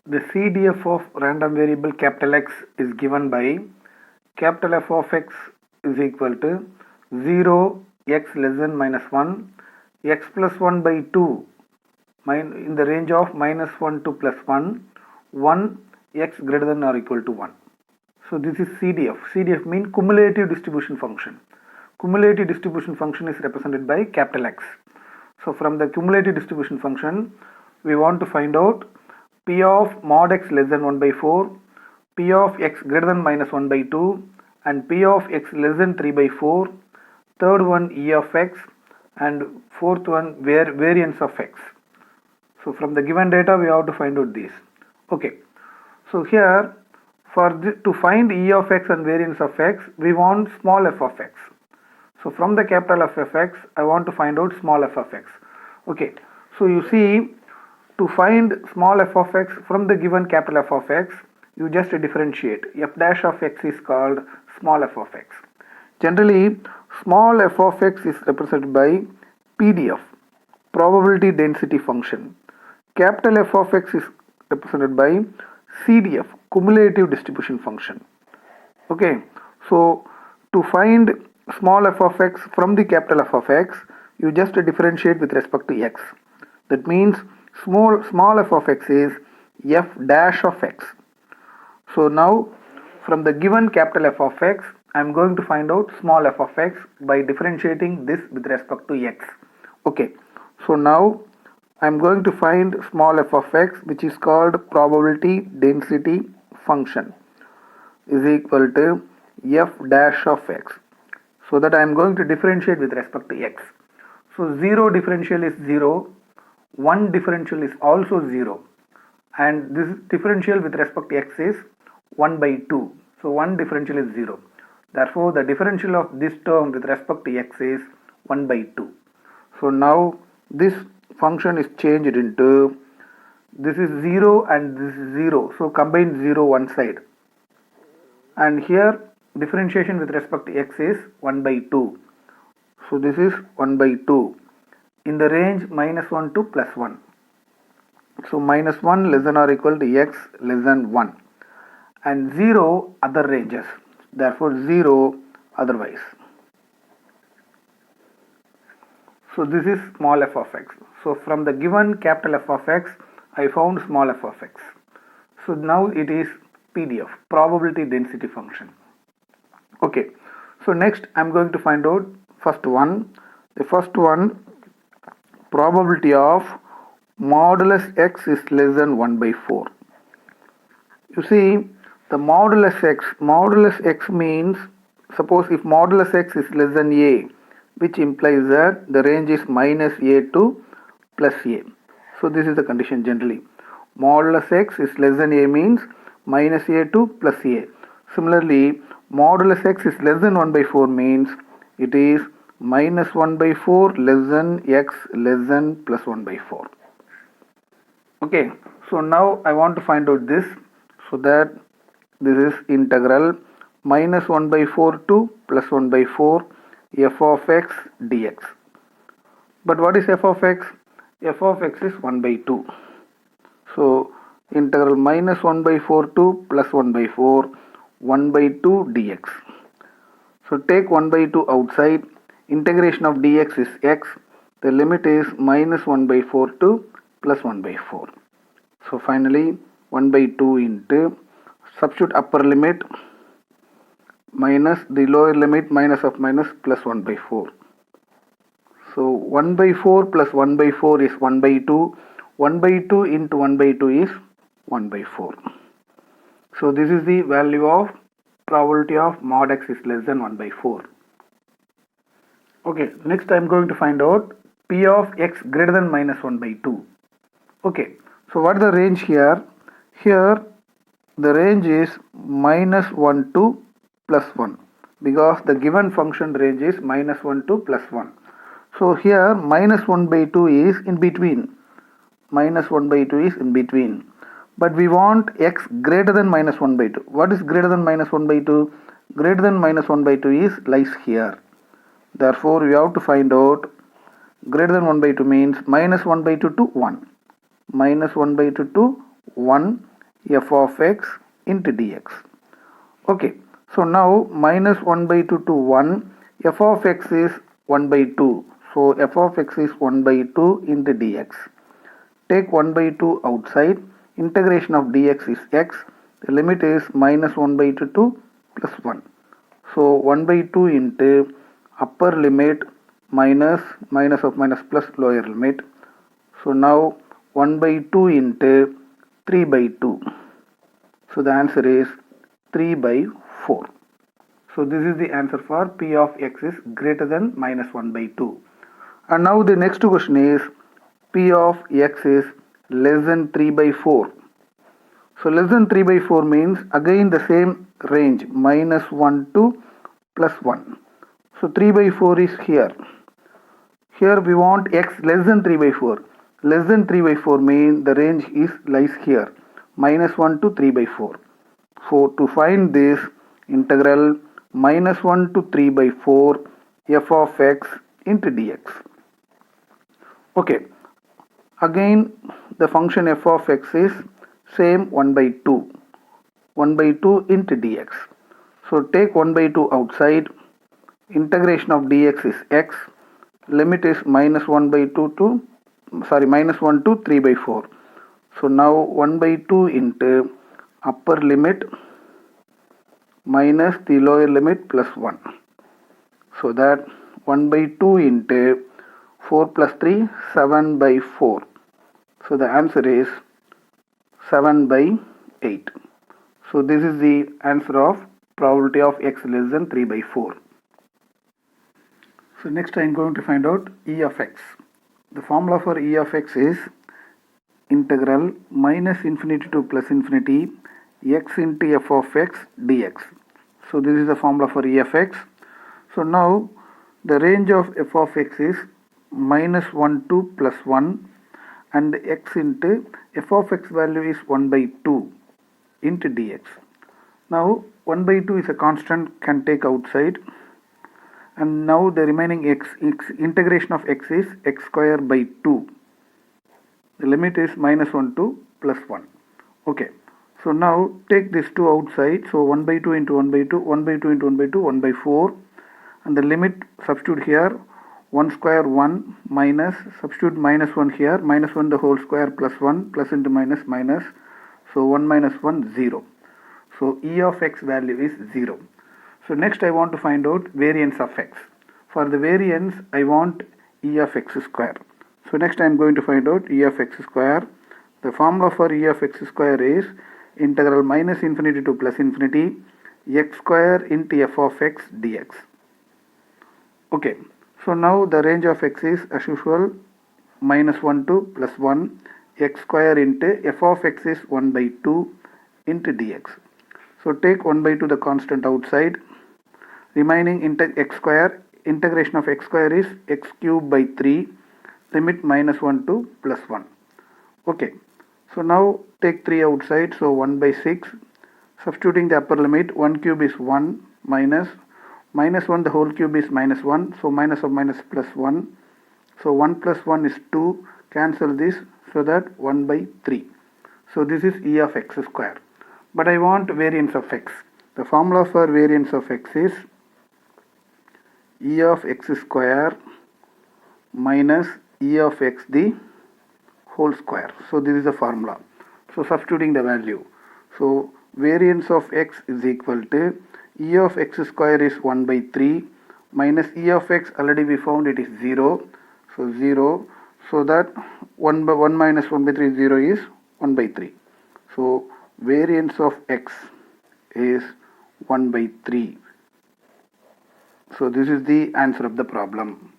The CDF of random variable capital X is given by capital F of X is equal to 0 x less than minus 1 x plus 1 by 2 in the range of minus 1 to plus 1 1 x greater than or equal to 1. So this is CDF. CDF means cumulative distribution function. Cumulative distribution function is represented by capital X. So from the cumulative distribution function, we want to find out P of mod x less than 1 by 4, P of x greater than minus 1 by 2, and P of x less than 3 by 4, third one E of x, and fourth one variance of x. So from the given data, we have to find out these. Okay. So here, to find E of x and variance of x, we want small f of x. So from the capital F of x, I want to find out small f of x. Okay. So you see, to find small f of x from the given capital F of x, you just differentiate. F dash of x is called small f of x. Generally, small f of x is represented by PDF, probability density function. Capital F of x is represented by CDF, cumulative distribution function. Okay, so to find small f of x from the capital F of x, you just differentiate with respect to x. That means small f of x is f dash of x. So now from the given capital F of x, I am going to find out small f of x by differentiating this with respect to x. Okay, so now I am going to find small f of x, which is called probability density function, is equal to f dash of x. So that I am going to differentiate with respect to x. So 0 differential is 0, 1 differential is also 0, and this differential with respect to x is 1 by 2. So 1 differential is 0. Therefore, the differential of this term with respect to x is 1 by 2. So now this function is changed into, this is 0 and this is 0. So combine 0 one side. And here differentiation with respect to x is 1 by 2. So this is 1 by 2 in the range minus 1 to plus 1. So minus 1 less than or equal to x less than 1. And 0 other ranges. Therefore 0 otherwise. So this is small f of x. So from the given capital F of x, I found small f of x. So now it is PDF, probability density function. Okay. So next I am going to find out first one. The first one, probability of modulus x is less than 1 by 4. You see, the modulus x means, suppose if modulus x is less than a, which implies that the range is minus a to plus a. So this is the condition generally. Modulus x is less than a means minus a to plus a. Similarly, modulus x is less than 1 by 4 means it is minus 1 by 4 less than x less than plus 1 by 4. Okay, so now I want to find out this, so that this is integral minus 1 by 4 to plus 1 by 4 f of x dx. But what is f of x? F of x is 1 by 2. So integral minus 1 by 4 to plus 1 by 4 1 by 2 dx. So take 1 by 2 outside. Integration of dx is x. The limit is minus 1 by 4 to plus 1 by 4. So finally 1 by 2 into, substitute upper limit minus the lower limit minus of minus plus 1 by 4. So 1 by 4 plus 1 by 4 is 1 by 2. 1 by 2 into 1 by 2 is 1 by 4. So this is the value of probability of mod x is less than 1 by 4. Okay, next I am going to find out P of x greater than minus 1 by 2. Okay, so what is the range here? Here the range is minus 1 to plus 1, because the given function range is minus 1 to plus 1. So here minus 1 by 2 is in between. Minus 1 by 2 is in between. But we want x greater than minus 1 by 2. What is greater than minus 1 by 2? Greater than minus 1 by 2 is lies here. Therefore, we have to find out greater than 1 by 2 means minus 1 by 2 to 1. Minus 1 by 2 to 1 f of x into dx. Okay, so now minus 1 by 2 to 1, f of x is 1 by 2. So f of x is 1 by 2 into dx. Take 1 by 2 outside, integration of dx is x, the limit is minus 1 by 2 to plus 1. So 1 by 2 into upper limit minus of minus plus lower limit. So now 1 by 2 into 3 by 2. So the answer is 3 by 4. So this is the answer for p of x is greater than minus 1 by 2. And now the next question is p of x is less than 3 by 4. So less than 3 by 4 means again the same range minus 1 to plus 1. So 3 by 4 is here. Here we want x less than 3 by 4. Less than 3 by 4 means the range is lies here minus 1 to 3 by 4. So to find this integral minus 1 to 3 by 4 f of x into dx. Okay, again the function f of x is same 1 by 2. 1 by 2 into dx. So take 1 by 2 outside, integration of dx is x, limit is minus 1 by 2 to minus 1 to 3 by 4. So now 1 by 2 into upper limit minus the lower limit plus 1. So that 1 by 2 into 4 plus 3, 7 by 4. So the answer is 7 by 8. So this is the answer of probability of x less than 3 by 4. So next I am going to find out e of x. The formula for e of x is integral minus infinity to plus infinity x into f of x dx. So this is the formula for e of x. So now the range of f of x is minus 1 to plus 1 and x into f of x value is 1 by 2 into dx. Now 1 by 2 is a constant, can take outside, and now the remaining x integration of x is x square by 2. The limit is minus 1 to plus 1. Okay, so now take this 2 outside. So 1 by 2 into 1 by 2, 1 by 2 into 1 by 2, 1 by 4, and the limit substitute here 1 square 1 minus, substitute minus 1 here, minus 1 the whole square plus 1, plus into minus minus, so 1 minus 1 0. So e of x value is 0. So next I want to find out variance of x. For the variance I want e of x square. So next I am going to find out e of x square. The formula for e of x square is integral minus infinity to plus infinity x square into f of x dx. Okay, so now the range of x is as usual minus 1 to plus 1, x square into f of x is 1 by 2 into dx. So take 1 by 2 the constant outside, remaining x square, integration of x square is x cube by 3, limit minus 1 to plus 1. Okay, so now take 3 outside, so 1 by 6, substituting the upper limit, 1 cube is 1 minus 1 the whole cube is minus 1, so minus of minus plus 1, so 1 plus 1 is 2, cancel this, so that 1 by 3. So this is e of x square. But I want variance of x. The formula for variance of x is e of x square minus e of x the whole square. So this is the formula. So substituting the value. So variance of x is equal to e of x square is 1 by 3 minus e of x, already we found it is 0. So 0. So that 1 by 1 minus 1 by 3 is 0 is 1 by 3. So variance of x is 1 by 3. So this is the answer of the problem.